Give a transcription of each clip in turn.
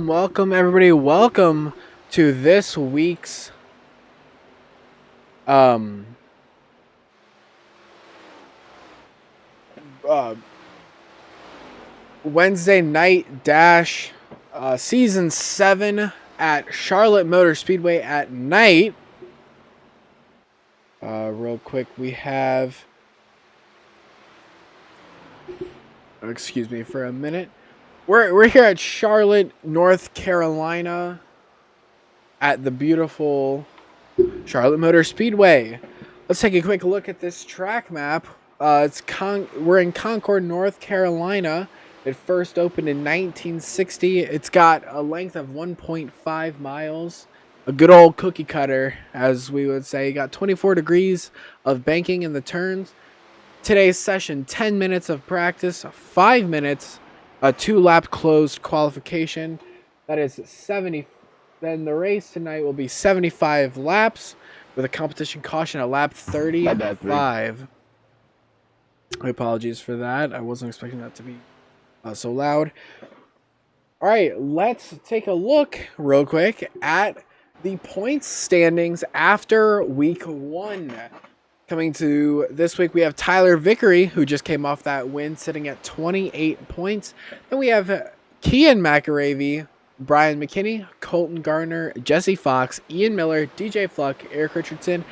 Welcome everybody. Welcome to this week's um uh, Wednesday night dash season 7 at Charlotte Motor Speedway at night. Real quick, we have excuse me for a minute. We're here at Charlotte, North Carolina at the beautiful Charlotte Motor Speedway. Let's take a quick look at this track map. We're in Concord, North Carolina. It first opened in 1960. It's got a length of 1.5 miles. A good old cookie cutter, as we would say. Got 24 degrees of banking in the turns. Today's session, 10 minutes of practice, 5 minutes, a 2-lap closed qualification. That is 70. Then the race tonight will be 75 laps with a competition caution at lap 35. My apologies for that. I wasn't expecting that to be so loud. All right, let's take a look real quick at the points standings after week 1. Coming to this week, we have Tyler Vickery, who just came off that win, sitting at 28 points. Then we have Kian McAravey, Brian McKinney, Colton Gardner, Jesse Fox, Ian Miller, DJ Fluck, Eric Richardson,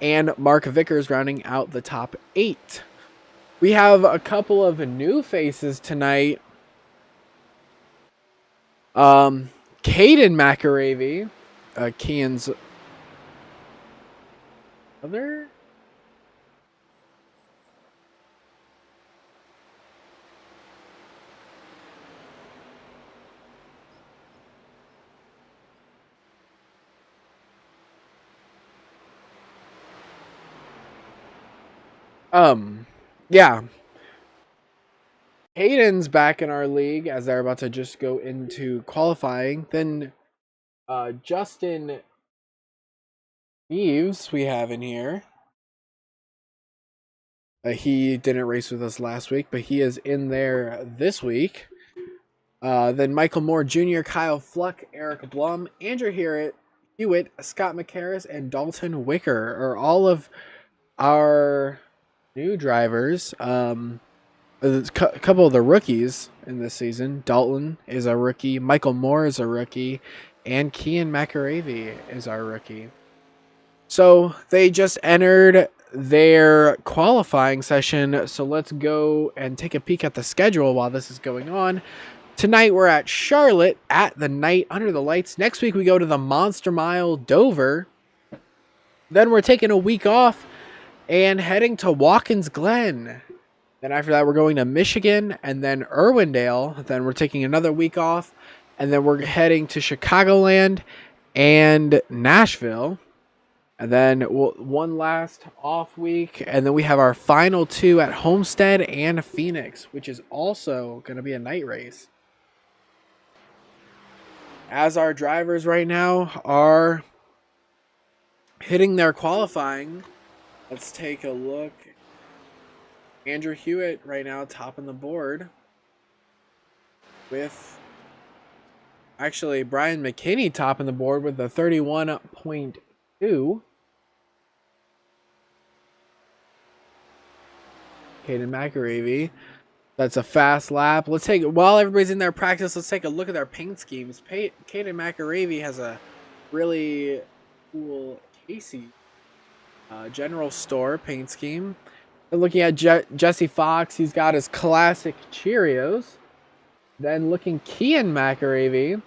and Mark Vickers rounding out the top 8. We have a couple of new faces tonight. Caden McAravey, Kian's other. Yeah. Hayden's back in our league as they're about to just go into qualifying. Then Justin Eves we have in here. He didn't race with us last week, but he is in there this week. Then Michael Moore Jr., Kyle Fluck, Eric Blum, Andrew Hewitt, Scott McCarris, and Dalton Wicker are all of our new drivers. A couple of the rookies in this season. Dalton is a rookie. Michael Moore is a rookie. And Kian McAravey is our rookie. So they just entered their qualifying session. So let's go and take a peek at the schedule while this is going on. Tonight we're at Charlotte at the night under the lights. Next week we go to the Monster Mile Dover. Then we're taking a week off and heading to Watkins Glen. Then after that, we're going to Michigan and then Irwindale. Then we're taking another week off. And then we're heading to Chicagoland and Nashville. And then one last off week. And then we have our final 2 at Homestead and Phoenix, which is also going to be a night race. As our drivers right now are hitting their qualifying, let's take a look. Andrew Hewitt right now topping the board with actually Brian McKinney topping the board with the 31.2. Caden McAravey. That's a fast lap. Let's take, while everybody's in their practice, let's take a look at their paint schemes. Caden McAravey has a really cool Casey General Store paint scheme. Looking at Jesse Fox, he's got his classic Cheerios. Then looking Kian McAravey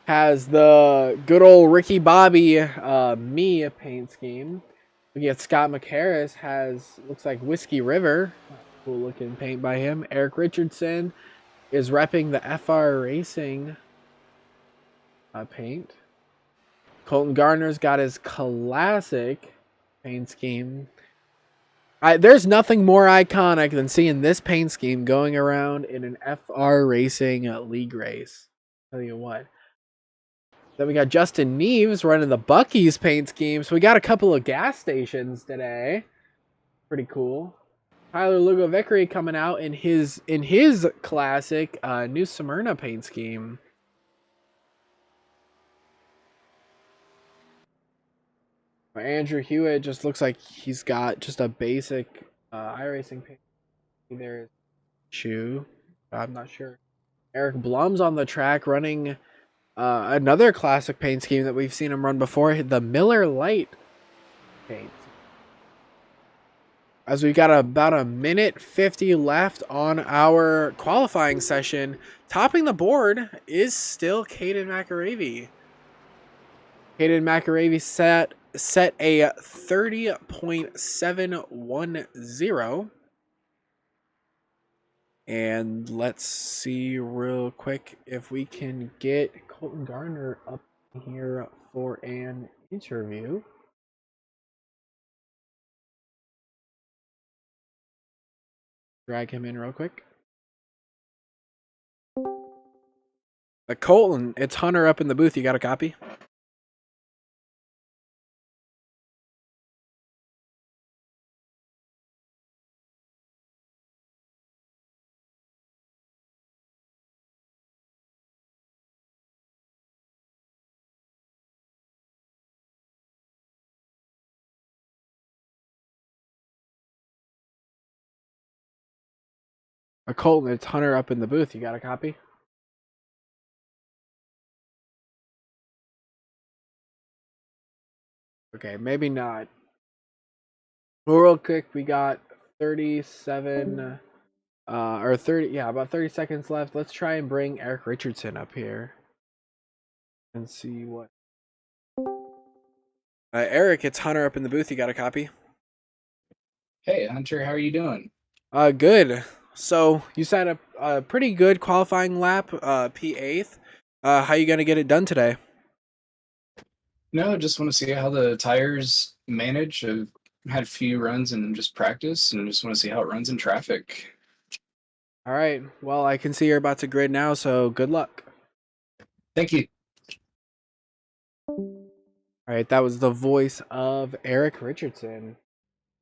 has the good old Ricky Bobby me paint scheme. Looking at Scott McHarris has looks like Whiskey River. Cool looking paint by him. Eric Richardson is repping the FR Racing paint. Colton Gardner's got his classic paint scheme. There's nothing more iconic than seeing this paint scheme going around in an FR Racing league race. Tell you what. Then we got Justin Neves running the Buc-ee's paint scheme. So we got a couple of gas stations today. Pretty cool. Tyler Lugovickery coming out in his classic New Smyrna paint scheme. Andrew Hewitt just looks like he's got just a basic iRacing paint. There's shoe. I'm not sure. Eric Blum's on the track running another classic paint scheme that we've seen him run before, the Miller Lite paint. As we got about a minute 50 left on our qualifying session, topping the board is still Caden McAravey. Caden McAravey set a 30.710. And let's see real quick if we can get Colton Gardner up here for an interview. Drag him in real quick. Colton, it's Hunter up in the booth. You got a copy? Colton, it's Hunter up in the booth. You got a copy? Okay, maybe not. Well, real quick, we got 37 or 30, yeah, about 30 seconds left. Let's try and bring Eric Richardson up here and see what. Eric, it's Hunter up in the booth. You got a copy? Hey, Hunter, how are you doing? Good. So you set a pretty good qualifying lap, P8th. How you gonna get it done today? No, just want to see how the tires manage. I've had a few runs and just practice, and just want to see how it runs in traffic. All right. Well, I can see you're about to grid now, so good luck. Thank you. All right, that was the voice of Eric Richardson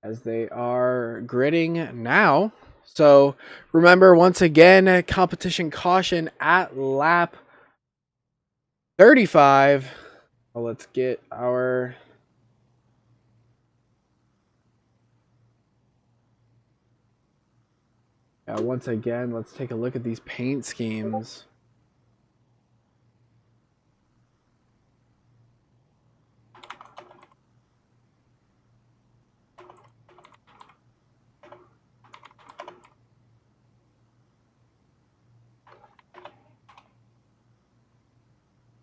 as they are gridding now. So remember, once again, competition caution at lap 35. Well, let's get our once again, let's take a look at these paint schemes.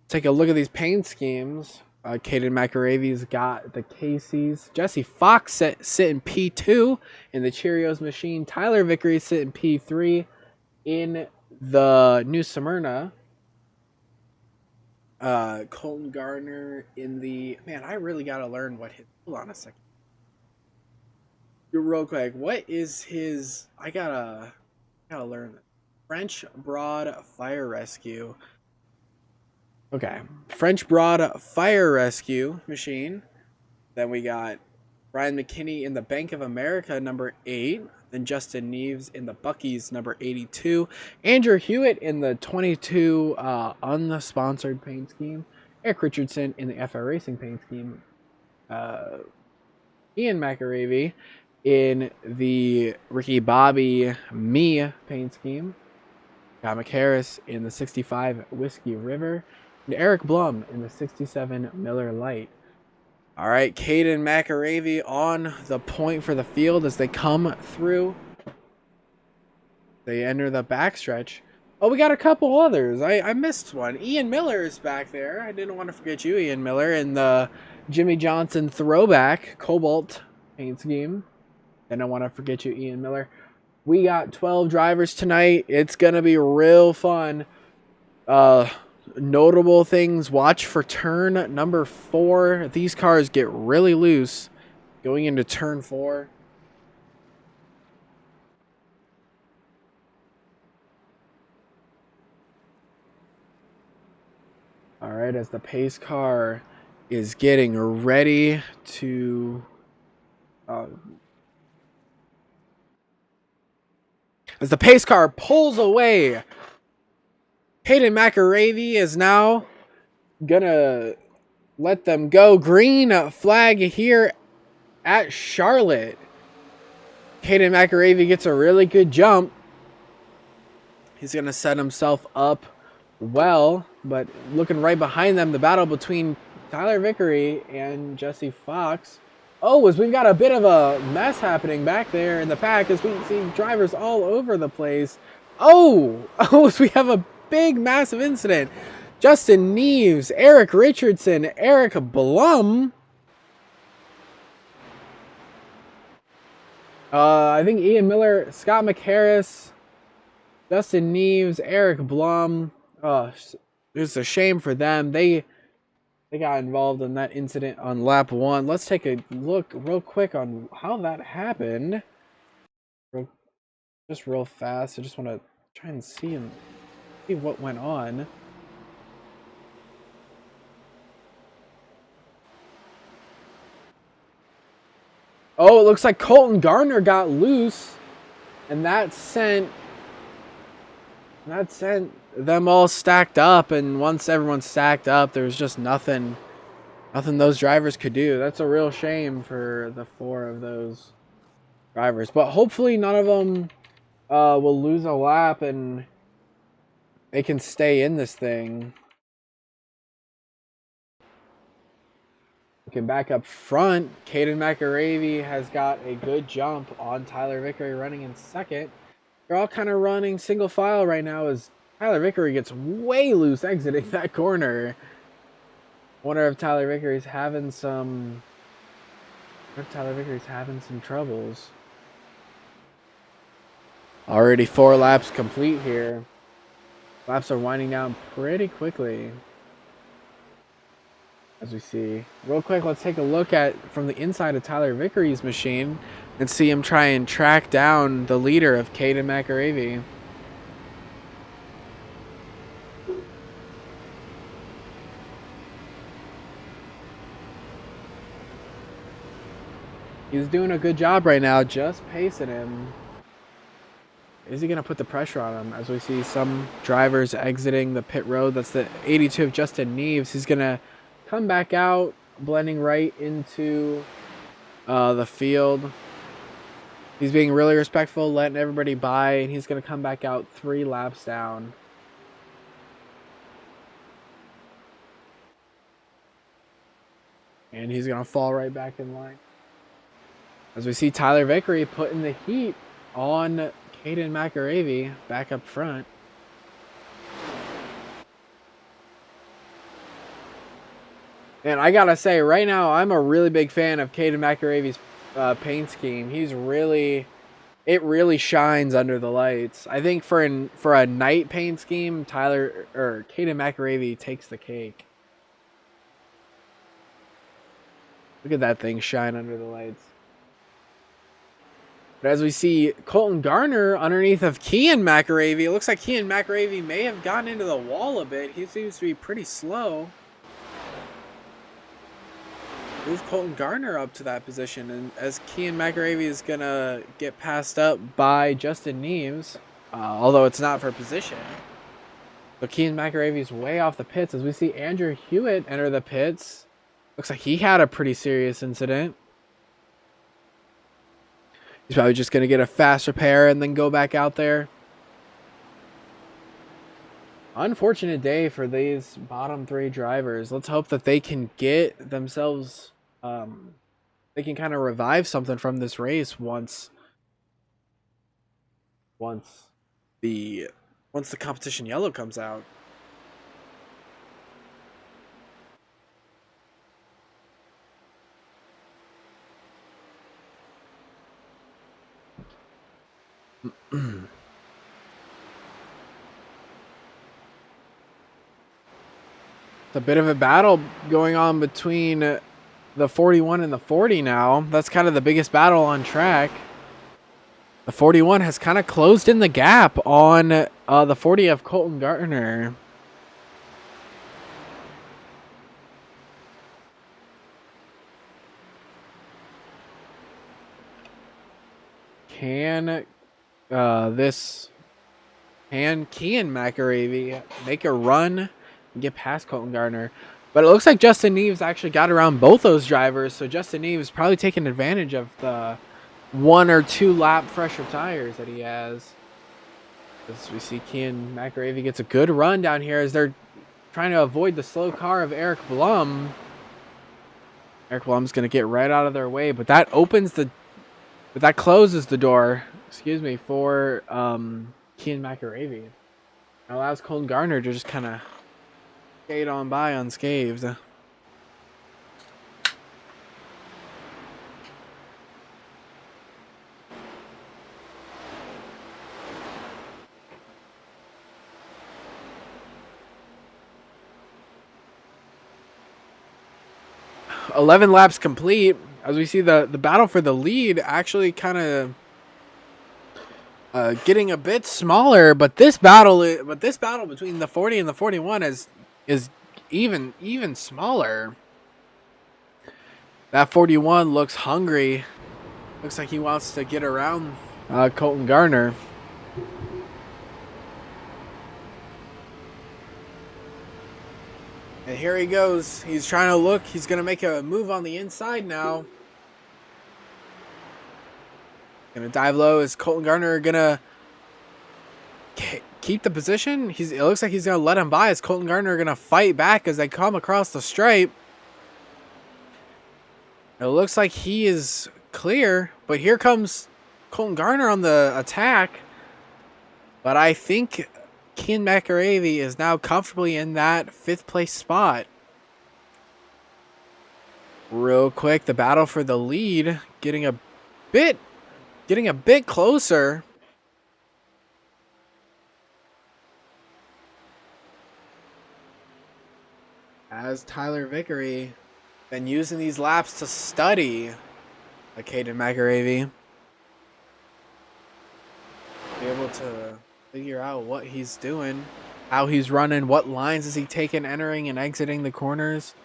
Take a look at these paint schemes. Caden McAravey's got the Casey's. Jesse Fox sitting P2 in the Cheerios machine. Tyler Vickery sitting P3 in the New Smyrna. Colton Gardner in the... Man, I really got to learn what his... Hold on a second. Real quick, what is his... I gotta learn that. French Broad Fire Rescue. Okay, French Broad Fire Rescue machine. Then we got Ryan McKinney in the Bank of America, number 8. Then Justin Neves in the Buc-ee's, number 82. Andrew Hewitt in the 22 unsponsored paint scheme. Eric Richardson in the FR Racing paint scheme. Ian McAravey in the Ricky Bobby me paint scheme. Scott McHarris in the 65 Whiskey River. And Eric Blum in the 67 Miller Lite. All right, Caden McAravey on the point for the field as they come through. They enter the backstretch. Oh, we got a couple others. I missed one. Ian Miller is back there. I didn't want to forget you, Ian Miller, in the Jimmy Johnson throwback Cobalt paint scheme. Didn't want to forget you, Ian Miller. We got 12 drivers tonight. It's going to be real fun. Notable things, watch for turn number 4. These cars get really loose going into turn 4. All right, as the pace car is getting ready to as the pace car pulls away, Hayden McAravey is now gonna let them go. Green flag here at Charlotte. Hayden McAravey gets a really good jump. He's gonna set himself up well, but looking right behind them, the battle between Tyler Vickery and Jesse Fox. Oh, as we've got a bit of a mess happening back there in the pack as we see drivers all over the place. Oh, as we have a big, massive incident. Justin Neves, Eric Richardson, Eric Blum. I think Ian Miller, Scott McHarris, Justin Neves, Eric Blum. It's a shame for them. They got involved in that incident on lap 1. Let's take a look real quick on how that happened. Just real fast. I just want to try and see what went on. Oh, it looks like Colton Garner got loose, and that sent them all stacked up. And once everyone's stacked up, there's just nothing those drivers could do. That's a real shame for the 4 of those drivers. But hopefully none of them will lose a lap and they can stay in this thing. Looking back up front, Caden McAravey has got a good jump on Tyler Vickery running in second. They're all kind of running single file right now as Tyler Vickery gets way loose exiting that corner. Wonder if Tyler Vickery's having some troubles. Already 4 laps complete here. Laps are winding down pretty quickly. As we see. Real quick, let's take a look at from the inside of Tyler Vickery's machine and see him try and track down the leader of Caden McAravey. He's doing a good job right now, just pacing him. Is he going to put the pressure on him? As we see some drivers exiting the pit road. That's the 82 of Justin Neves. He's going to come back out, blending right into the field. He's being really respectful, letting everybody by, and he's going to come back out 3 laps down. And he's going to fall right back in line. As we see Tyler Vickery putting the heat on Caden McAravey back up front. And I gotta say, right now, I'm a really big fan of Caden McAravey's paint scheme. It really shines under the lights. I think for a night paint scheme, Caden McAravey takes the cake. Look at that thing shine under the lights. But as we see Colton Garner underneath of Kean McAravey, it looks like Kean McAravey may have gotten into the wall a bit. He seems to be pretty slow. Move Colton Garner up to that position, and as Kean McAravey is gonna get passed up by Justin Neves, although it's not for position. But Kean McAravey's way off the pits as we see Andrew Hewitt enter the pits. Looks like he had a pretty serious incident. He's probably just gonna get a fast repair and then go back out there. Unfortunate day for these bottom 3 drivers. Let's hope that they can get themselves they can kind of revive something from this race once the competition yellow comes out. It's a bit of a battle going on between the 41 and the 40 now. That's kind of the biggest battle on track. The 41 has kind of closed in the gap on the 40 of Colton Gartner. Can Kian McAravey make a run and get past Colton Gartner? But it looks like Justin Neves actually got around both those drivers, so Justin Neves probably taking advantage of the 1 or 2 lap fresher tires that he has. As we see Kian McAravey gets a good run down here as they're trying to avoid the slow car of Eric Blum. Eric Blum's going to get right out of their way, but that closes the door, for Kian McAravey. It allows Colton Gartner to just kind of skate on by unscathed. "11 laps complete," as we see the battle for the lead actually kind of getting a bit smaller, but this battle between the 40 and the 41 is even smaller. That 41 looks hungry. Looks like he wants to get around Colton Gartner. And here he goes. He's trying to look. He's going to make a move on the inside now. Going to dive low. Is Colton Gartner going to keep the position? It looks like he's going to let him by. Is Colton Gartner going to fight back as they come across the stripe? It looks like he is clear, but here comes Colton Gartner on the attack. But I think Kian McAravey is now comfortably in that 5th place spot. Real quick, the battle for the lead getting a bit closer. As Tyler Vickery been using these laps to study Caden McAravey. Be able to figure out what he's doing, how he's running, what lines is he taking, entering and exiting the corners.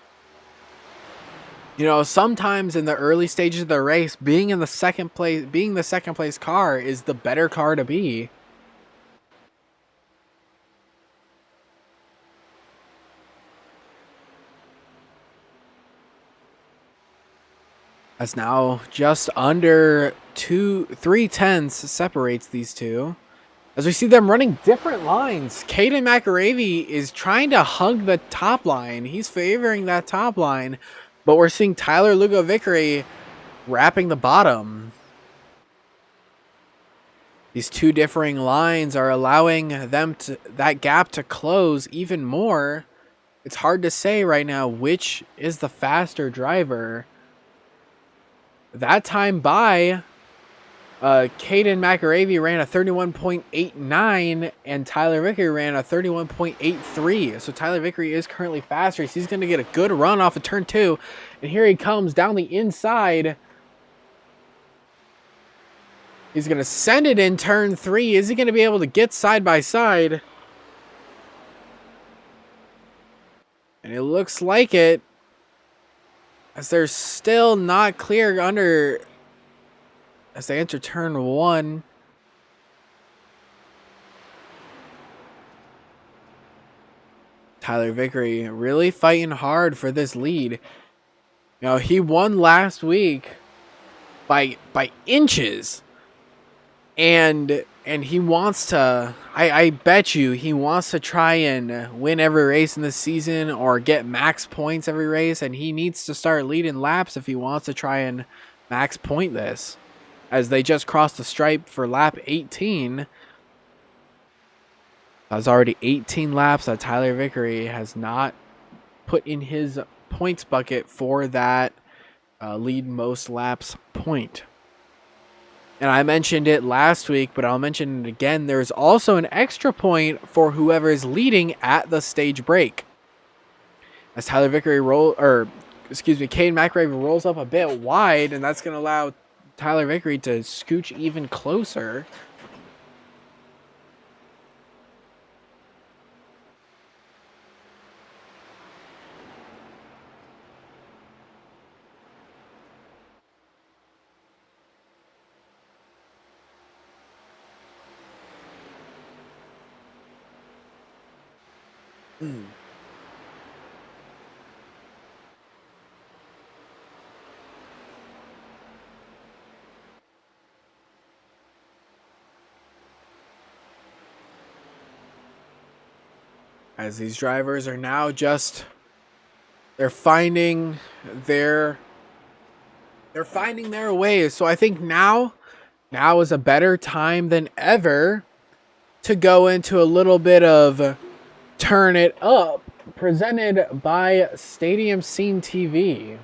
You know, sometimes in the early stages of the race, being the second place car is the better car to be. As now just under 3 tenths separates these two. As we see them running different lines, Caden McAravey is trying to hug the top line. He's favoring that top line, but we're seeing Tyler Lugo Vickery wrapping the bottom. These two differing lines are allowing that gap to close even more. It's hard to say right now which is the faster driver. That time by Caden McAravey ran a 31.89 and Tyler Vickery ran a 31.83. So Tyler Vickery is currently faster. He's going to get a good run off of turn 2. And here he comes down the inside. He's going to send it in turn 3. Is he going to be able to get side by side? And it looks like it, as they're still not clear as they enter turn 1. Tyler Vickery really fighting hard for this lead. You know, he won last week by inches. and he wants to. I bet you he wants to try and win every race in this season or get max points every race, and he needs to start leading laps if he wants to try and max point this. As they just crossed the stripe for lap 18. That was already 18 laps that Tyler Vickery has not put in his points bucket for that lead most laps point. And I mentioned it last week, but I'll mention it again. There's also an extra point for whoever is leading at the stage break. As Tyler Vickery Caden McRae rolls up a bit wide, and that's going to allow Tyler Vickery to scooch even closer. As these drivers are now they're finding their ways. So I think now is a better time than ever to go into a little bit of Turn It Up, presented by Stadium Scene TV.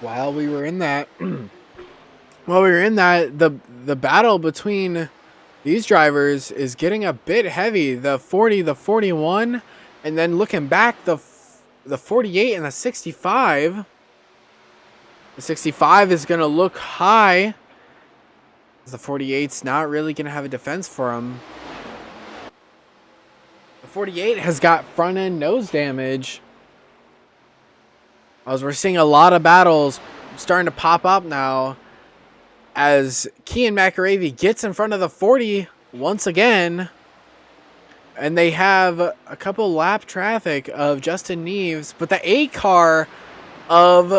While we were in that, the battle between these drivers is getting a bit heavy. The 40, the 41, and then looking back, the 48 and the 65. The 65 is going to look high. The 48's not really going to have a defense for him. The 48 has got front end nose damage. As we're seeing a lot of battles starting to pop up now, as Kean McAravey gets in front of the 40 once again, and they have a couple lap traffic of Justin Neves, but the 8 car of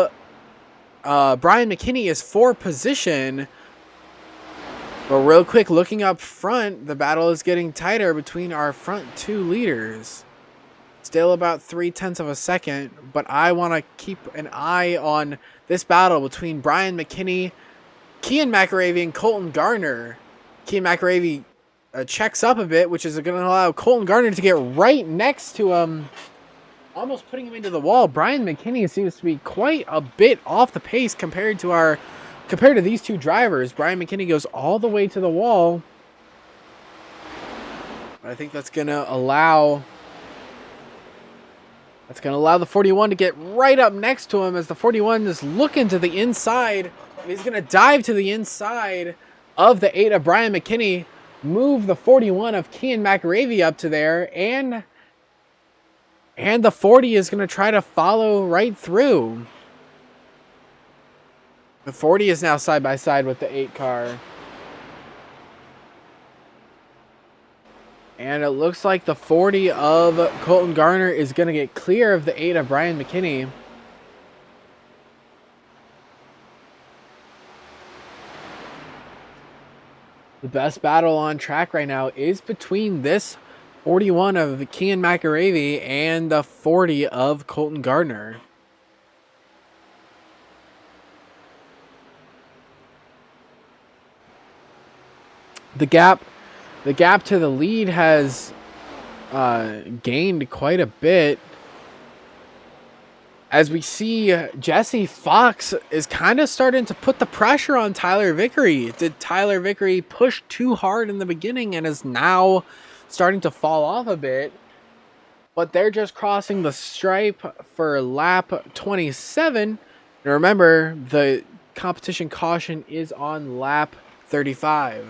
Brian McKinney is for position. But real quick, looking up front, the battle is getting tighter between our front 2 leaders. Still about 0.3 of a second, but I want to keep an eye on this battle between Brian McKinney, Kean McAravey, and Colton Garner. Kean McAravey checks up a bit, which is going to allow Colton Garner to get right next to him, almost putting him into the wall. Brian McKinney seems to be quite a bit off the pace compared to these two drivers. Brian McKinney goes all the way to the wall. I think that's going to allow the 41 to get right up next to him, as the 41 is looking to the inside. And he's going to dive to the inside of the 8 of Brian McKinney, move the 41 of Kean McAravey up to there, and the 40 is going to try to follow right through. The 40 is now side by side with the 8 car. And it looks like the 40 of Colton Garner is going to get clear of the 8 of Brian McKinney. The best battle on track right now is between this 41 of Kean McAravey and the 40 of Colton Garner. The gap to the lead has gained quite a bit, as we see Jesse Fox is kind of starting to put the pressure on Tyler Vickery. Did Tyler Vickery push too hard in the beginning and is now starting to fall off a bit? but they're just crossing the stripe for lap 27. And remember, the competition caution is on lap 35.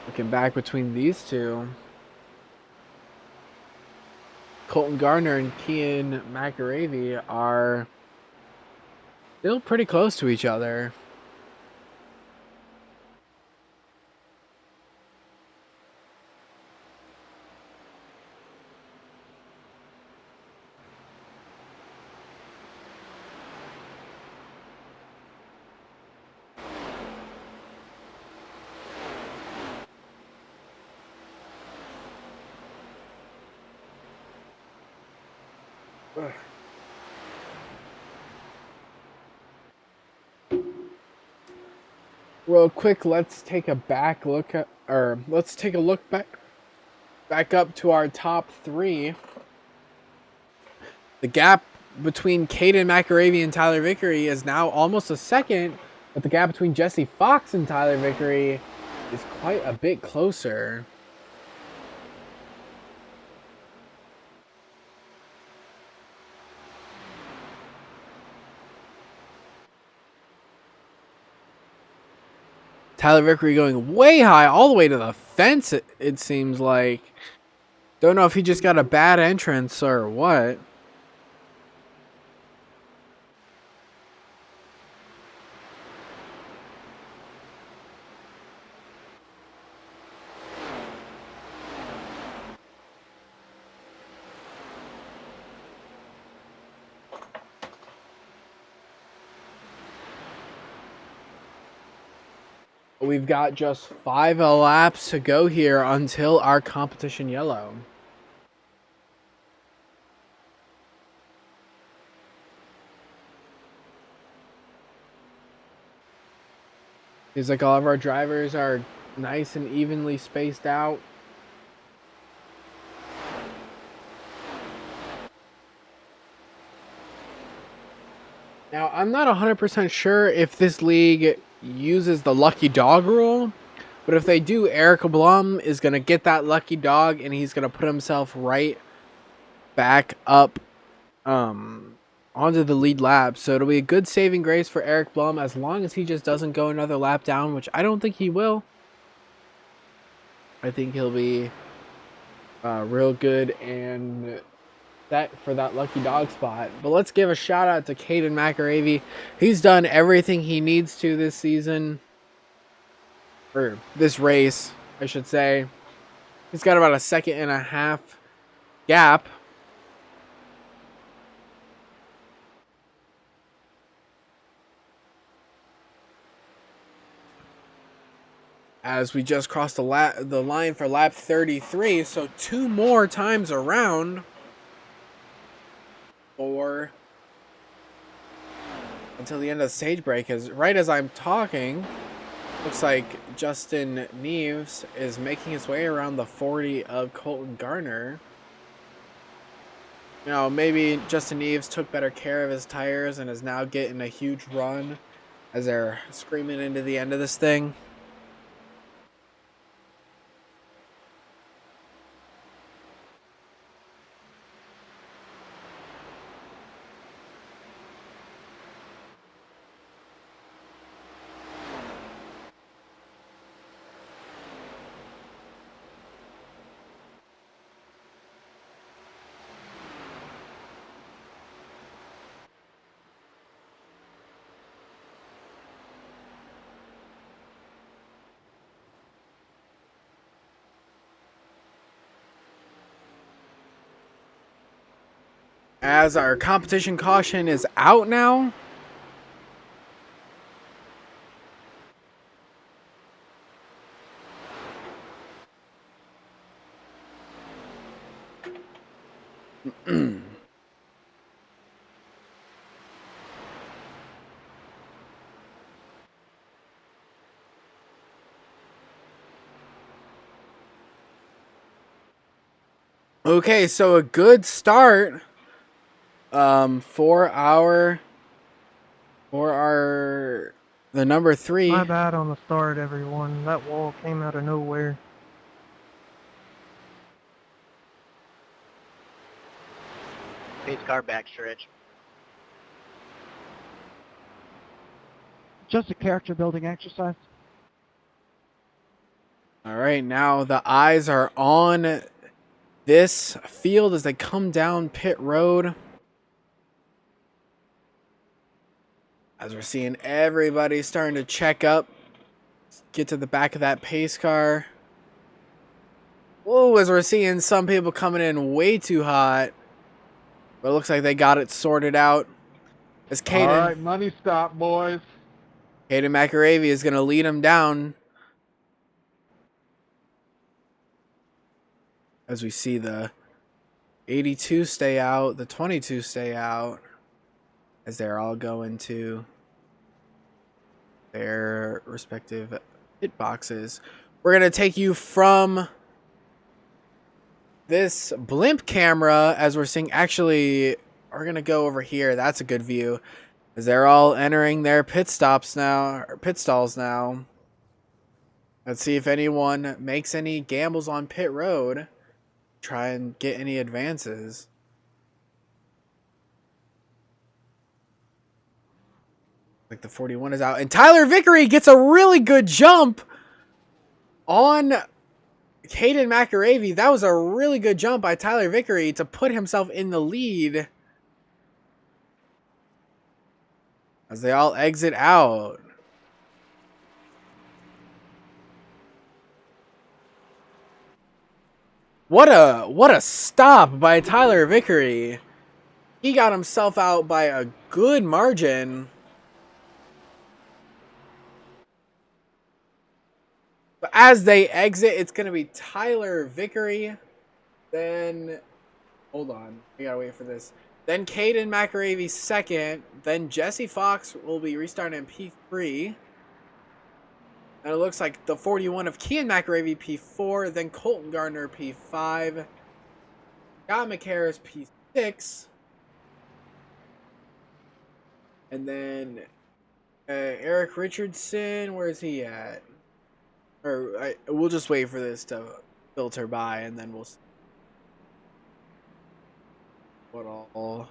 Looking back between these two, Colton Gardner and Kian McAravey are still pretty close to each other. Real quick, let's take a look back up to our top three. The gap between Caden McAravey and Tyler Vickery is now almost a second, but the gap between Jesse Fox and Tyler Vickery is quite a bit closer. Tyler Vickery going way high, all the way to the fence, it seems like. Don't know if he just got a bad entrance or what. We've got just 5 laps to go here until our competition yellow. Seems like all of our drivers are nice and evenly spaced out. Now, I'm not 100% sure if this league uses the lucky dog rule, but if they do, Eric Blum is going to get that lucky dog and he's going to put himself right back up onto the lead lap. So it'll be a good saving grace for Eric Blum as long as he just doesn't go another lap down, which I don't think he will. I think he'll be real good and that for that lucky dog spot. But let's give a shout out to Caden McAravey. He's done everything he needs to this season, or this race, I should say. He's got about a 1.5 second gap. As we just crossed the line for lap 33, so 2 more times around or until the end of the stage break. Is right as I'm talking, looks like Justin Neves is making his way around the 40 of Colton Gardner. You know, maybe Justin Neves took better care of his tires and is now getting a huge run as they're screaming into the end of this thing. As our competition caution is out now. Okay, so a good start For the number 3. My bad on the start, everyone. That wall came out of nowhere. Pace car backstretch. Just a character building exercise. All right, now the eyes are on this field as they come down pit road. As we're seeing everybody starting to check up, get to the back of that pace car. Whoa, as we're seeing some people coming in way too hot. But it looks like they got it sorted out. As All right, Caden money stop, boys. McAravey is going to lead him down. As we see the 82 stay out, the 22 stay out. As they're all going to their respective pit boxes. We're going to take you from this blimp camera as we're seeing. Actually, we're going to go over here. That's a good view. As they're all entering their pit stops now, or pit stalls now. Let's see if anyone makes any gambles on pit road. Try and get any advances. Like the 41 is out. And Tyler Vickery gets a really good jump on Caden McAravey. That was a really good jump by Tyler Vickery to put himself in the lead. As they all exit out. What a stop by Tyler Vickery. He got himself out by a good margin. But as they exit, it's going to be Tyler Vickery. Then, hold on. We got to wait for this. Then Caden McAravey second. Then Jesse Fox will be restarting in P3. And it looks like the 41 of Kean McAravey P4. Then Colton Gardner P5. Scott McHarris P6. And then Eric Richardson, where is he at? Or we'll just wait for this to filter by, and then we'll see what all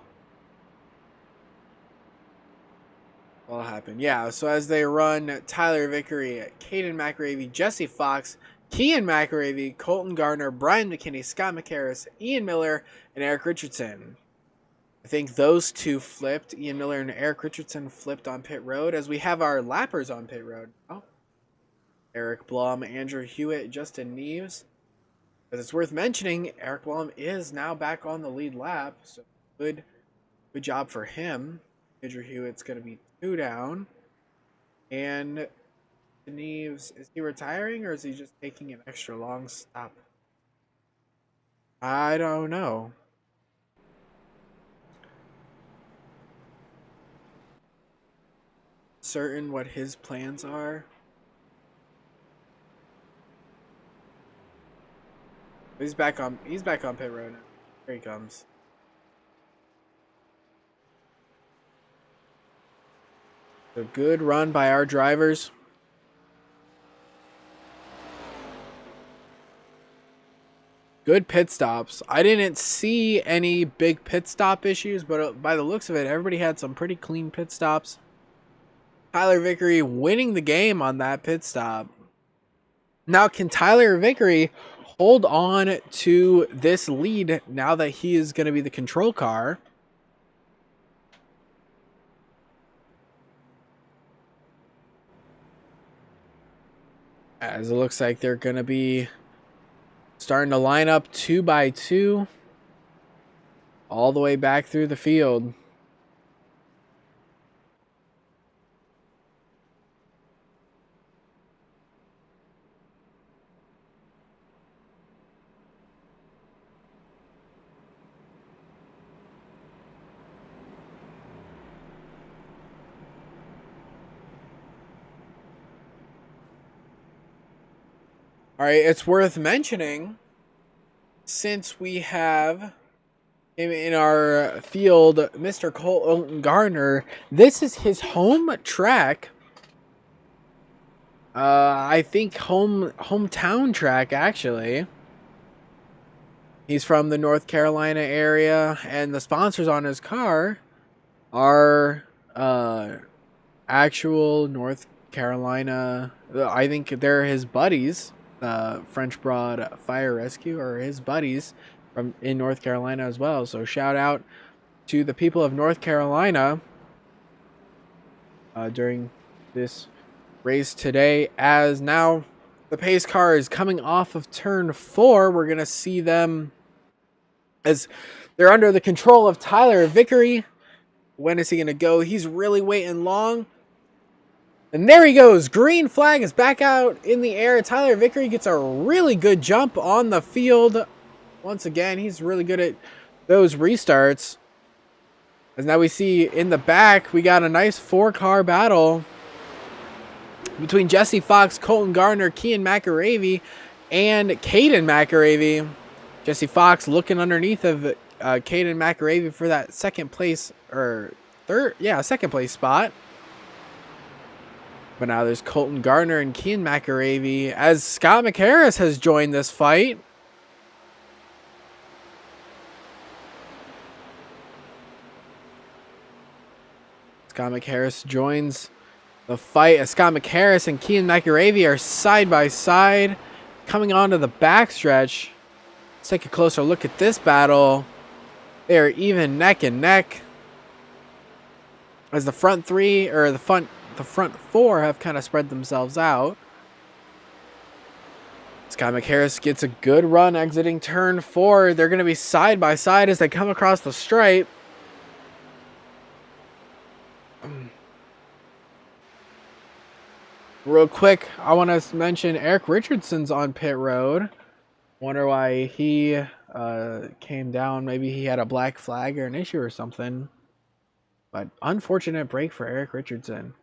happen. Yeah, so as they run, Tyler Vickery, Caden McAravey, Jesse Fox, Kean McAravey, Colton Gardner, Brian McKinney, Scott McHarris, Ian Miller, and Eric Richardson. I think those two flipped. Ian Miller and Eric Richardson flipped on pit road, as we have our lappers on pit road. Oh. Eric Blum, Andrew Hewitt, Justin Neves. But it's worth mentioning, Eric Blum is now back on the lead lap. So good job for him. Andrew Hewitt's going to be 2 down. And Neves, is he retiring or is he just taking an extra long stop? I don't know. Certain what his plans are. He's back on pit road now. Here he comes. A good run by our drivers. Good pit stops. I didn't see any big pit stop issues, but by the looks of it, everybody had some pretty clean pit stops. Tyler Vickery winning the game on that pit stop. Now, can Tyler Vickery hold on to this lead now that he is going to be the control car? As it looks like they're going to be starting to line up 2 by 2 all the way back through the field. All right, it's worth mentioning, since we have in our field, Mr. Colton Garner. This is his home track. I think hometown track, actually. He's from the North Carolina area, and the sponsors on his car are actual North Carolina. I think they're his buddies. French Broad Fire Rescue are his buddies from in North Carolina as well. So shout out to the people of North Carolina during this race today, as now the pace car is coming off of turn 4. We're going to see them as they're under the control of Tyler Vickery. When is he going to go? He's really waiting long. And there he goes. Green flag is back out in the air. Tyler Vickery gets a really good jump on the field. Once again, he's really good at those restarts. As now we see in the back, we got a nice 4-car battle between Jesse Fox, Colton Gardner, Kian McAravey, and Caden McAravey. Jesse Fox looking underneath of Caden McAravey for that second place spot. But now there's Colton Gardner and Kian McAravey as Scott McHarris has joined this fight. Scott McHarris joins the fight as Scott McHarris and Kian McAravey are side by side coming onto the backstretch. Let's take a closer look at this battle. They are even neck and neck as the front four have kind of spread themselves out. Scott McHarris gets a good run exiting turn 4. They're going to be side by side as they come across the stripe. Real quick, I want to mention Eric Richardson's on pit road. Wonder why he came down. Maybe he had a black flag or an issue or something. But unfortunate break for Eric Richardson.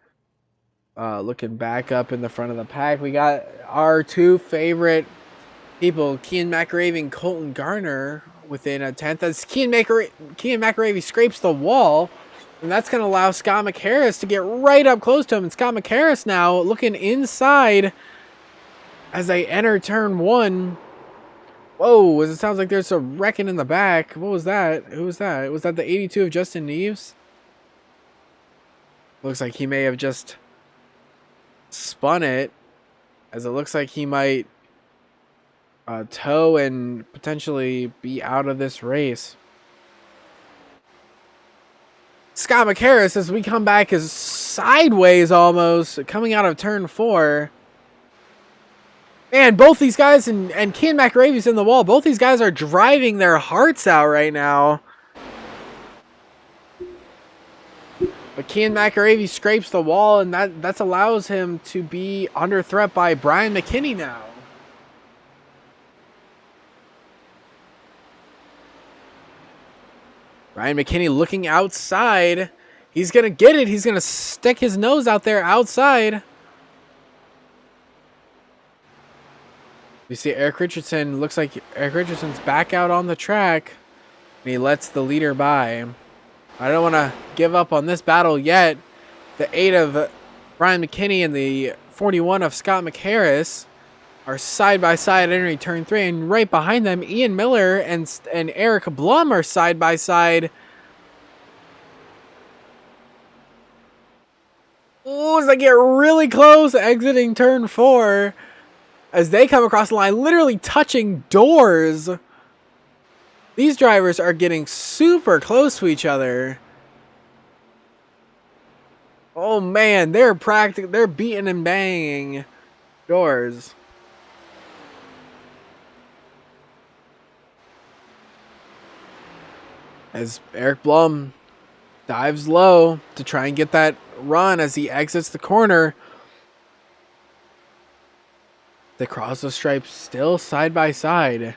Looking back up in the front of the pack, we got our two favorite people, Kian McAravey and Colton Garner, within a tenth. As Kian McAravey scrapes the wall, and that's going to allow Scott McHarris to get right up close to him. And Scott McHarris now looking inside as they enter turn 1. Whoa, it sounds like there's a wrecking in the back. What was that? Who was that? Was that the 82 of Justin Neves? Looks like he may have just spun it, as it looks like he might tow and potentially be out of this race. Scott McHarris, as we come back, is sideways almost coming out of turn 4. Man, both these guys and Kian McAravey's in the wall. Both these guys are driving their hearts out right now. But Kian McAravey scrapes the wall, and that allows him to be under threat by Brian McKinney now. Brian McKinney looking outside. He's going to get it. He's going to stick his nose out there outside. We see Eric Richardson. Looks like Eric Richardson's back out on the track. And he lets the leader by. I don't want to give up on this battle yet. The 8 of Brian McKinney and the 41 of Scott McHarris are side by side entering turn 3, and right behind them, Ian Miller and Eric Blum are side by side. Oh, as they get really close, exiting turn 4, as they come across the line, literally touching doors. These drivers are getting super close to each other. Oh man, they're beating and banging doors. As Eric Blum dives low to try and get that run as he exits the corner. They cross the stripes still side by side.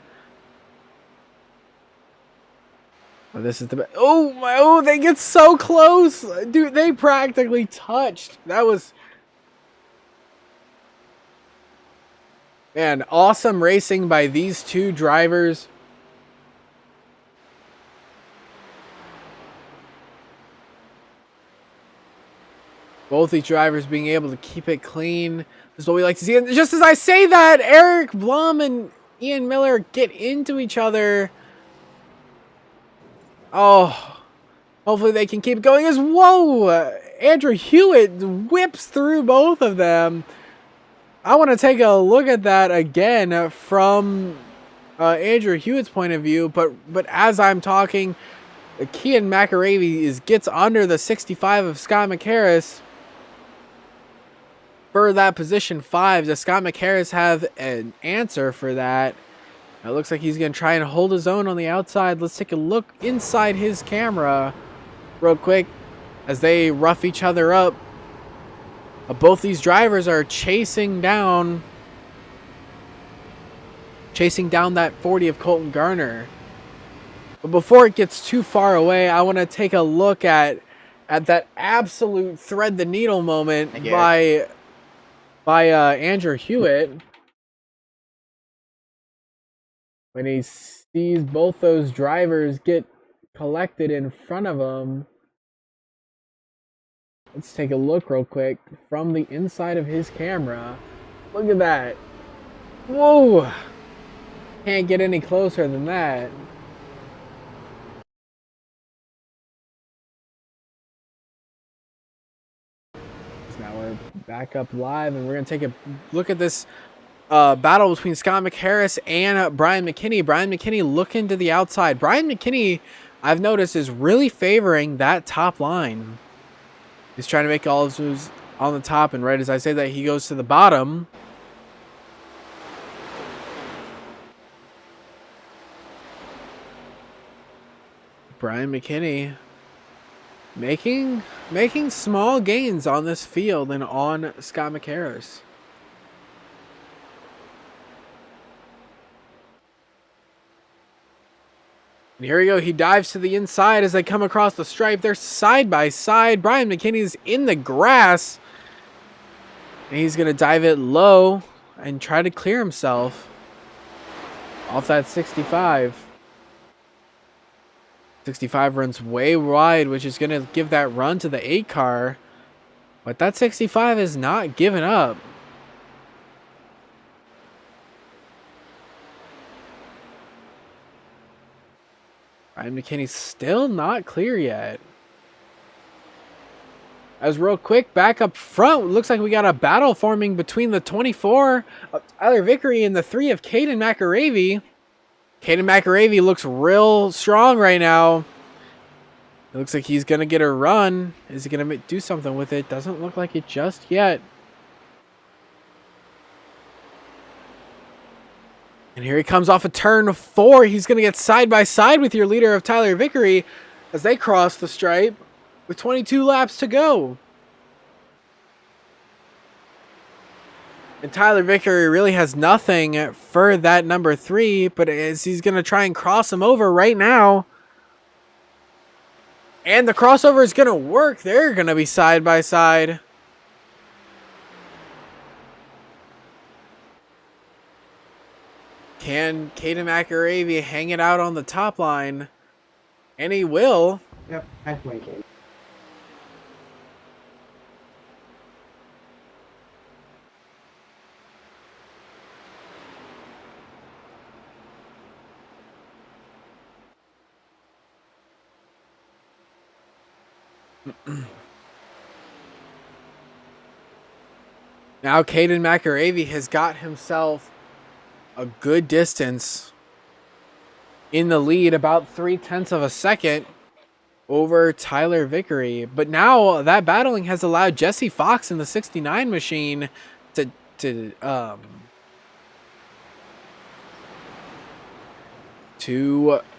Oh, this is the oh, they get so close. Dude, they practically touched. That was, man, awesome racing by these two drivers. Both these drivers being able to keep it clean. This is what we like to see. And just as I say that, Eric Blum and Ian Miller get into each other. Oh, hopefully they can keep it going. Whoa, Andrew Hewitt whips through both of them. I want to take a look at that again from Andrew Hewitt's point of view. But as I'm talking, Kian McAravey gets under the 65 of Scott McHarris for that position 5. Does Scott McHarris have an answer for that? It looks like he's going to try and hold his own on the outside. Let's take a look inside his camera real quick as they rough each other up. Both these drivers are chasing down that 40 of Colton Garner. But before it gets too far away, I want to take a look at that absolute thread the needle moment by Andrew Hewitt. When he sees both those drivers get collected in front of him. Let's take a look real quick from the inside of his camera. Look at that. Whoa! Can't get any closer than that. So now we're back up live and we're going to take a look at this battle between Scott McHarris and Brian McKinney. Brian McKinney looking to the outside. Brian McKinney, I've noticed, is really favoring that top line. He's trying to make all his moves on the top, and right as I say that, he goes to the bottom. Brian McKinney making small gains on this field and on Scott McHarris. And here we go. He dives to the inside as they come across the stripe. They're side by side. Brian McKinney's in the grass. And he's going to dive it low and try to clear himself off that 65. 65 runs way wide, which is going to give that run to the 8 car. But that 65 is not giving up. Brian McKinney's still not clear yet. As real quick, back up front, looks like we got a battle forming between the 24 of Tyler Vickery and the 3 of Caden McAravey. Caden McAravey looks real strong right now. It looks like he's going to get a run. Is he going to do something with it? Doesn't look like it just yet. And here he comes off of turn 4. He's going to get side by side with your leader of Tyler Vickery as they cross the stripe with 22 laps to go. And Tyler Vickery really has nothing for that number 3, but as he's going to try and cross him over right now. And the crossover is going to work. They're going to be side by side. Can Caden McAravey hang it out on the top line? And he will. Yep, that's my game. Now Caden McAravey has got himself a good distance in the lead, about 0.3 of a second over Tyler Vickery. But now that battling has allowed Jesse Fox in the 69 machine to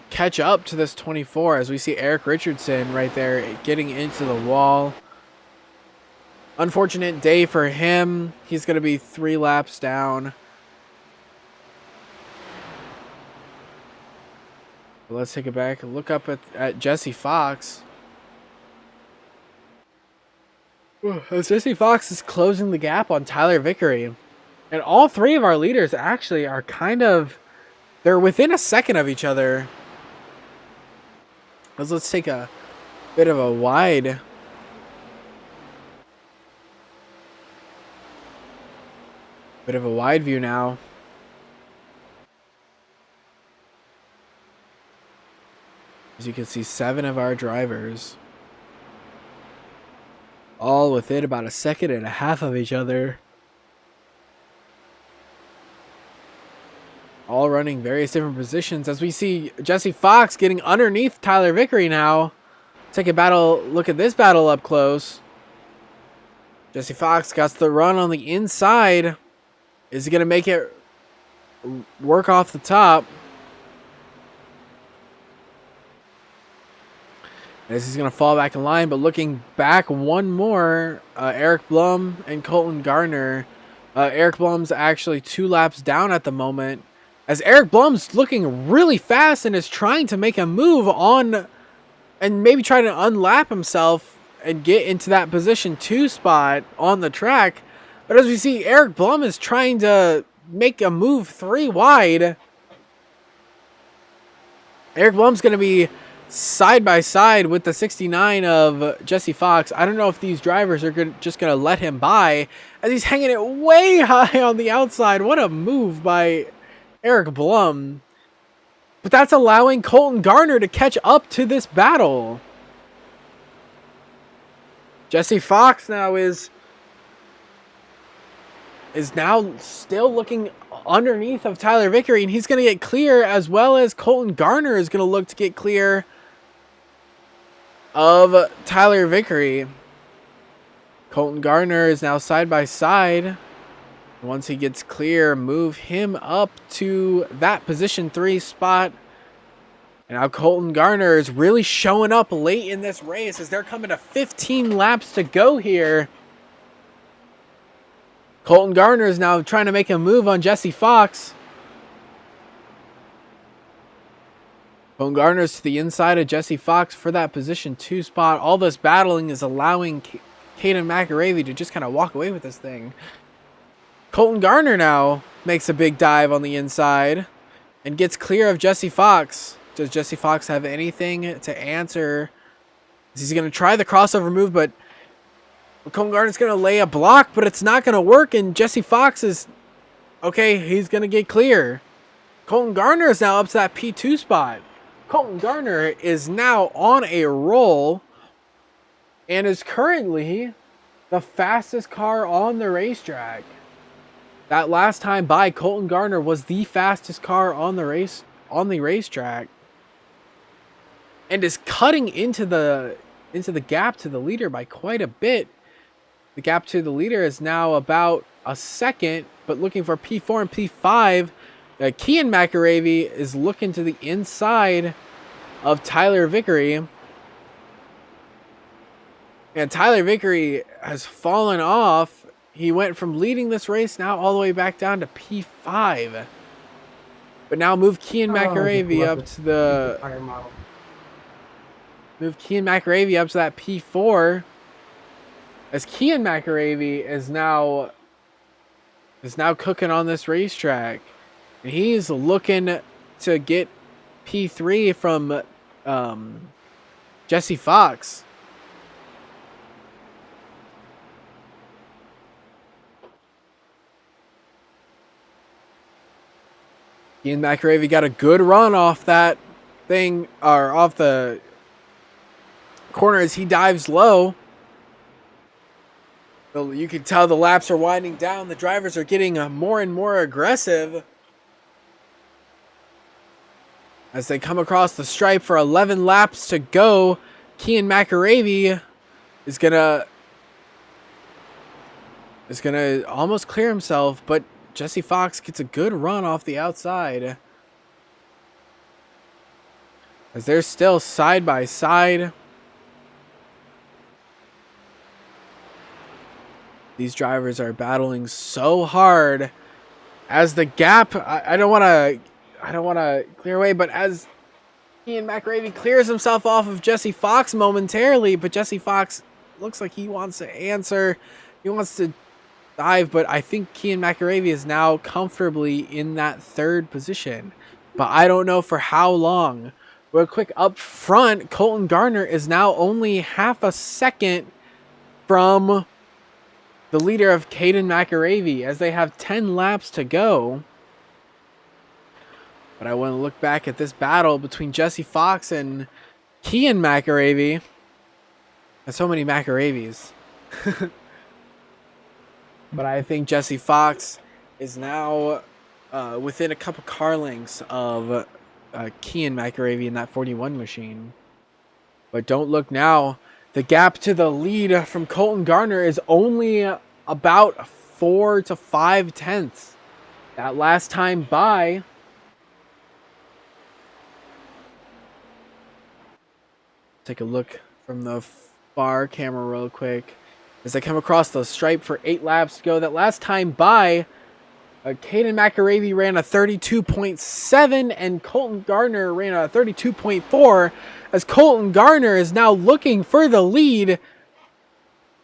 catch up to this 24, as we see Eric Richardson right there getting into the wall. Unfortunate day for him. He's going to be 3 laps down. Let's take it back and look up at Jesse Fox. As Jesse Fox is closing the gap on Tyler Vickery. And all 3 of our leaders actually are they're within a second of each other. Let's take a bit of a wide Bit of a wide view now. As you can see, 7 of our drivers, all within about a second and a half of each other. All running various different positions as we see Jesse Fox getting underneath Tyler Vickery now. Take a look at this battle up close. Jesse Fox got the run on the inside. Is he going to make it work off the top? As he's going to fall back in line, but looking back one more, Eric Blum and Colton Gardner. Eric Blum's actually 2 laps down at the moment, as Eric Blum's looking really fast and is trying to make a move on and maybe try to unlap himself and get into that position 2 spot on the track. But as we see, Eric Blum is trying to make a move 3 wide. Eric Blum's going to be side by side with the 69 of Jesse Fox. I don't know if these drivers are just going to let him by, as he's hanging it way high on the outside. What a move by Eric Blum. But that's allowing Colton Gardner to catch up to this battle. Jesse Fox now is now still looking underneath of Tyler Vickery, and he's going to get clear, as well as Colton Gardner is going to look to get clear of Tyler Vickery. Colton Gardner is now side by side. Once he gets clear, move him up to that position 3 spot. And now Colton Gardner is really showing up late in this race, as they're coming to 15 laps to go here. Colton Gardner is now trying to make a move on Jesse Fox. Colton Gardner's to the inside of Jesse Fox for that position 2 spot. All this battling is allowing Caden McAravey to just kind of walk away with this thing. Colton Gardner now makes a big dive on the inside and gets clear of Jesse Fox. Does Jesse Fox have anything to answer? He's going to try the crossover move, but Colton Gardner's going to lay a block, but it's not going to work, and Jesse Fox is... okay, he's going to get clear. Colton Gardner is now up to that P2 spot. Colton Gardner is now on a roll and is currently the fastest car on the racetrack. That last time by, Colton Gardner was the fastest car on the racetrack, and is cutting into the gap to the leader by quite a bit. The gap to the leader is now about a second, but looking for P4 and P5. Kian McAravey is looking to the inside of Tyler Vickery. And Tyler Vickery has fallen off. He went from leading this race now all the way back down to P5. But now move Kian McAravey up to the... move Kian McAravey up to that P4. As Kian McAravey is now cooking on this racetrack. And he's looking to get P3 from Jesse Fox. Ian McAravey got a good run off that thing, or off the corner as he dives low. You can tell the laps are winding down. The drivers are getting more and more aggressive as they come across the stripe for 11 laps to go. Kian McAravey is gonna almost clear himself, but Jesse Fox gets a good run off the outside as they're still side by side. These drivers are battling so hard as the gap, I don't want to clear away, but as Ian McAravey clears himself off of Jesse Fox momentarily, but Jesse Fox looks like he wants to answer. He wants to dive, but I think Kian McAravey is now comfortably in that 3rd position, but I don't know for how long. Real quick up front, Colton Gardner is now only half a second from the leader of Caden McAravey as they have 10 laps to go. But I want to look back at this battle between Jesse Fox and Kian McAravey. There's so many McAraveys. But I think Jesse Fox is now within a couple car lengths of Kian McAravey in that 41 machine. But don't look now. The gap to the lead from Colton Garner is only about 4 to 5 tenths. That last time by, take a look from the far camera real quick as I come across the stripe for 8 laps to go. That last time by, Caden McAravey ran a 32.7 and Colton Garner ran a 32.4, as Colton Garner is now looking for the lead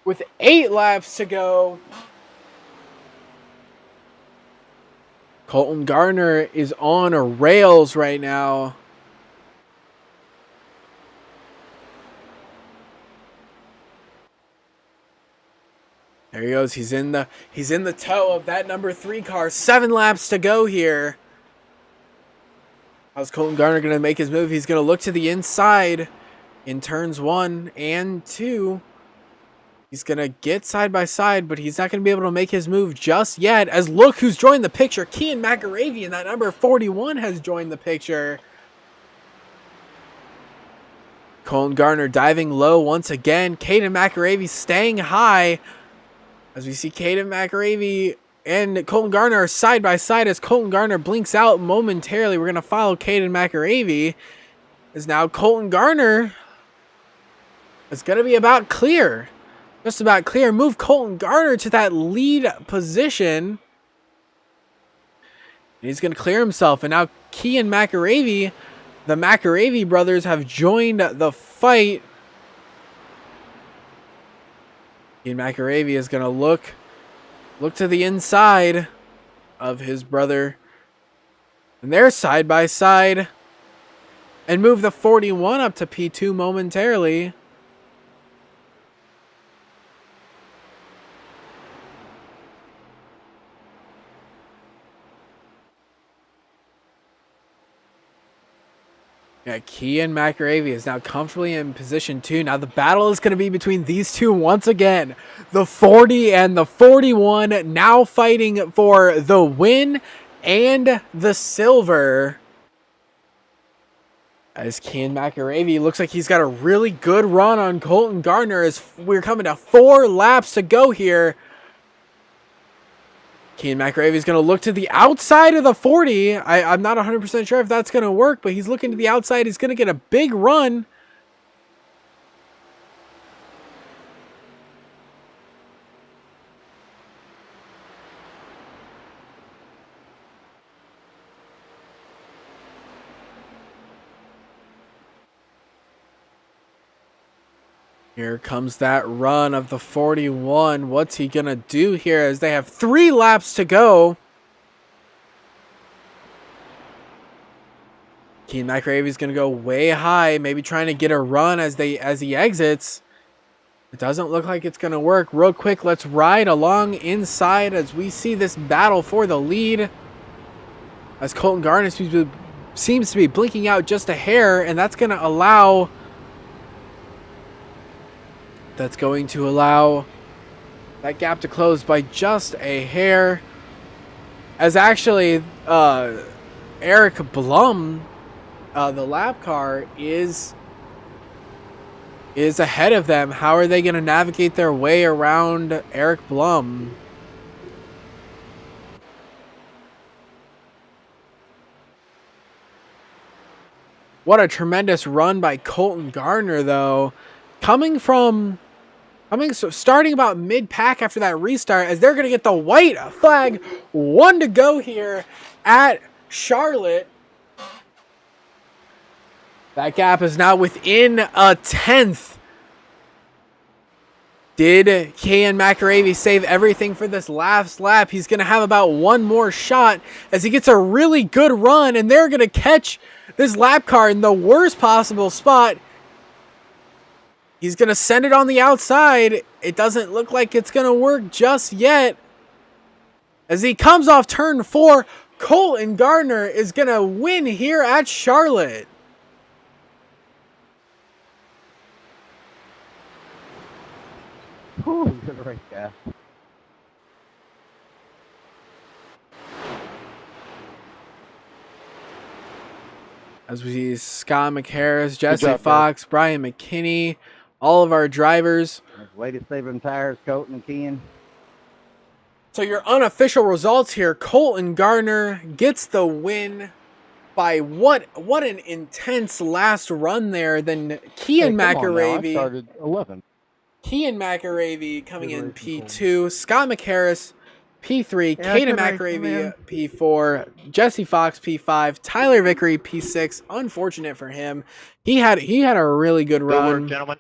with 8 laps to go. Colton Garner is on rails right now. There he goes. He's in the toe of that number 3 car. 7 laps to go here. How's Colton Garner going to make his move? He's going to look to the inside in turns 1 and 2. He's going to get side by side, but he's not going to be able to make his move just yet. As look who's joined the picture. Kian McAravey in that number 41 has joined the picture. Colton Garner diving low once again. Caden McAravey staying high. As we see Caden McAravey and Colton Garner are side by side as Colton Garner blinks out momentarily. We're going to follow Caden McAravey. As now Colton Garner is going to be about clear. Just about clear. Move Colton Garner to that lead position. He's going to clear himself. And now Kian McAravey, the McAravey brothers have joined the fight. Kian McAravey is going to look to the inside of his brother. And they're side by side. And move the 41 up to P2 momentarily. Yeah, Kian McAravey is now comfortably in position 2. Now the battle is going to be between these two once again. The 40 and the 41 now fighting for the win and the silver. As Kian McAravey looks like he's got a really good run on Colton Garner as we're coming to 4 laps to go here. Kian McAravey is going to look to the outside of the 40. I'm not 100% sure if that's going to work, but he's looking to the outside. He's going to get a big run. Here comes that run of the 41. What's he going to do here as they have 3 laps to go? Kian McAravey is going to go way high, maybe trying to get a run as he exits. It doesn't look like it's going to work. Real quick, let's ride along inside as we see this battle for the lead. As Colton Garner seems to be blinking out just a hair, and that's going to allow... That's going to allow that gap to close by just a hair. As actually, Eric Blum, the lap car, is ahead of them. How are they going to navigate their way around Eric Blum? What a tremendous run by Colton Garner, though. Starting about mid-pack after that restart, as they're going to get the white flag. 1 to go here at Charlotte. That gap is now within a 10th. Did Kian McAravey save everything for this last lap? He's going to have about 1 more shot as he gets a really good run, and they're going to catch this lap car in the worst possible spot. He's going to send it on the outside. It doesn't look like it's going to work just yet. As he comes off turn 4, Colton Gardner is going to win here at Charlotte. Whew, good race, guys. As we see Scott McHarris, Jesse job, Fox, Brian McKinney, all of our drivers. Way to save them tires, Colton and Ken. So your unofficial results here, Colton Gardner gets the win by what an intense last run there. Then Kian McAravey. Started 11. Kian McAravey coming in Good racing, P2, Scott McHarris P3, Yeah, Caden good racing, McAravey man. P4, Jesse Fox P5, Tyler Vickery P6. Unfortunate for him. He had a really good Good work, run. gentlemen.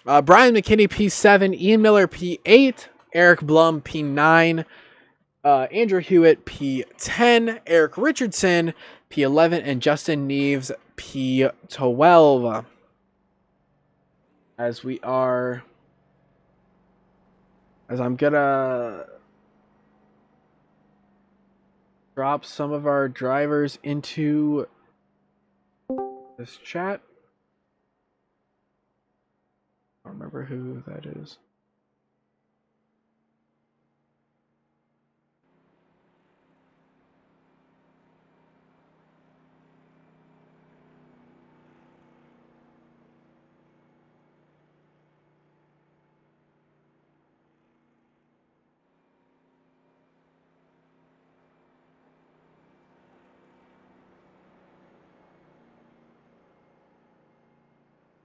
Brian McKinney P7, Ian Miller P8, Eric Blum P9, Andrew Hewitt P10, Eric Richardson P11, and Justin Neves P12. As I'm gonna drop some of our drivers into this chat. I don't remember who that is.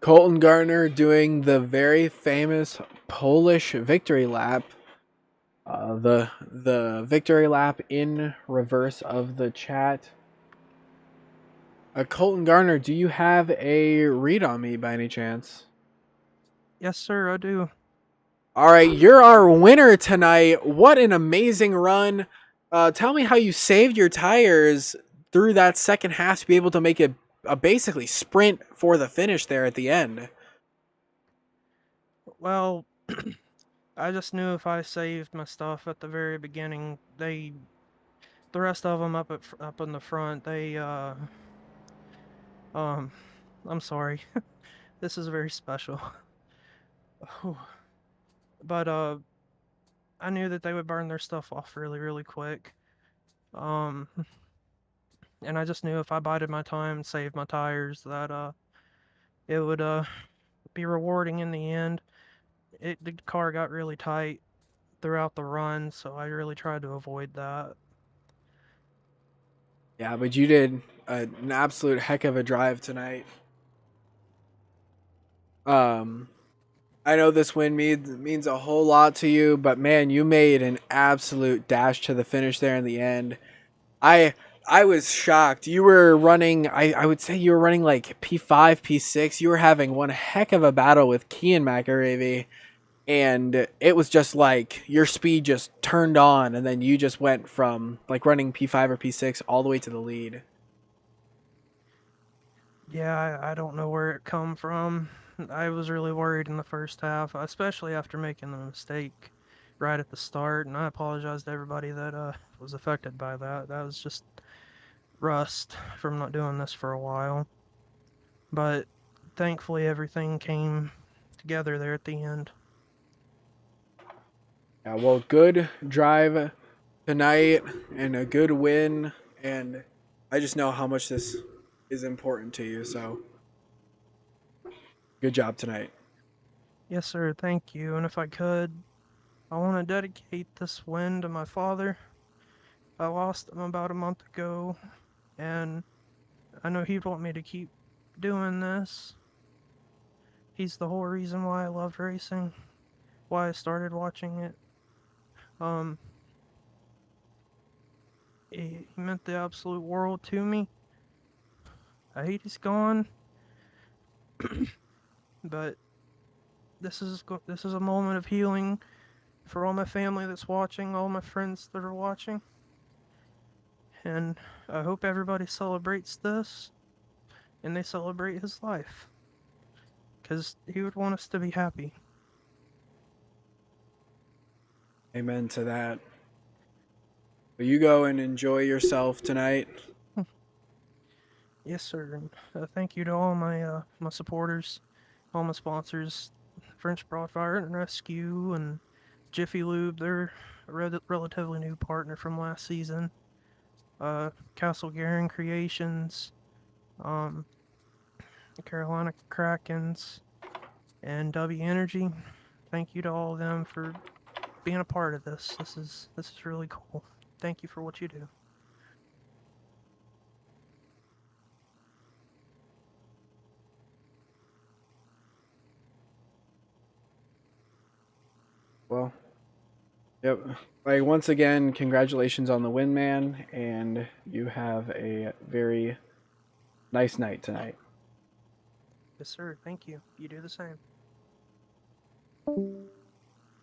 Colton Gardner doing the very famous Polish victory lap. The victory lap in reverse of the chat. Colton Gardner, do you have a read on me by any chance? Yes, sir, I do. All right, you're our winner tonight. What an amazing run. Tell me how you saved your tires through that second half to be able to make a basically sprint for the finish there at the end. Well, I just knew if I saved my stuff at the very beginning, the rest of them up in the front, I'm sorry. This is very special. But I knew that they would burn their stuff off really, really quick. And I just knew if I bided my time and saved my tires that it would be rewarding in the end. The car got really tight throughout the run, so I really tried to avoid that. Yeah, but you did an absolute heck of a drive tonight. I know this win means a whole lot to you, but man, you made an absolute dash to the finish there in the end. I was shocked. You were running, I would say you were running like P5, P6. You were having one heck of a battle with Kian McAravey, and it was just like your speed just turned on, and then you just went from like running P5 or P6 all the way to the lead. Yeah, I don't know where it come from. I was really worried in the first half, especially after making the mistake right at the start, and I apologize to everybody that was affected by that. That was just rust from not doing this for a while. But thankfully everything came together there at the end. Yeah, well, good drive tonight and a good win, and I just know how much this is important to you, so good job tonight. Yes, sir, thank you. And if I could, I want to dedicate this win to my father. I lost him about a month ago, and I know he'd want me to keep doing this. He's the whole reason why I loved racing, why I started watching it. He meant the absolute world to me. I hate he's gone, but this is a moment of healing for all my family that's watching, all my friends that are watching, and I hope everybody celebrates this and they celebrate his life, because he would want us to be happy. Amen to that. But you go and enjoy yourself tonight. Yes, sir. And thank you to all my my supporters, all my sponsors, French Broadfire and Rescue, and Jiffy Lube. They're a relatively new partner from last season. Castle Garin Creations, um, Carolina Krakens, and W Energy. Thank you to all of them for being a part of this. This is really cool. Thank you for what you do. Well, yep. Like, once again, congratulations on the win, man, and you have a very nice night tonight. Yes, sir. Thank you. You do the same.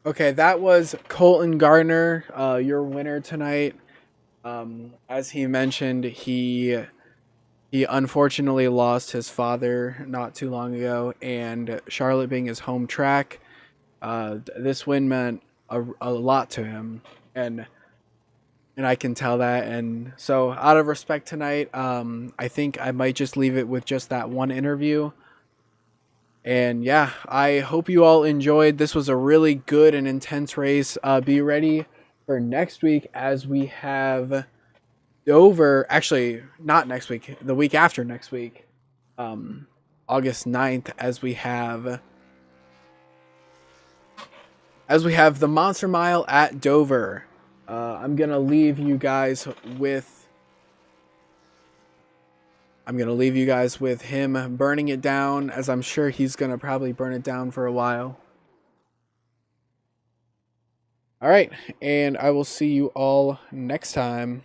Okay, that was Colton Gardner, your winner tonight. As he mentioned, he unfortunately lost his father not too long ago, and Charlotte being his home track, this win meant a lot to him, and I can tell that. And so, out of respect tonight, I think I might just leave it with just that one interview. And yeah, I hope you all enjoyed. This was a really good and intense race. Be ready for next week, as we have Dover. Actually, not next week, the week after next week, August 9th, as we have the Monster Mile at Dover. I'm gonna leave you guys with him burning it down, as I'm sure he's gonna probably burn it down for a while. All right, and I will see you all next time.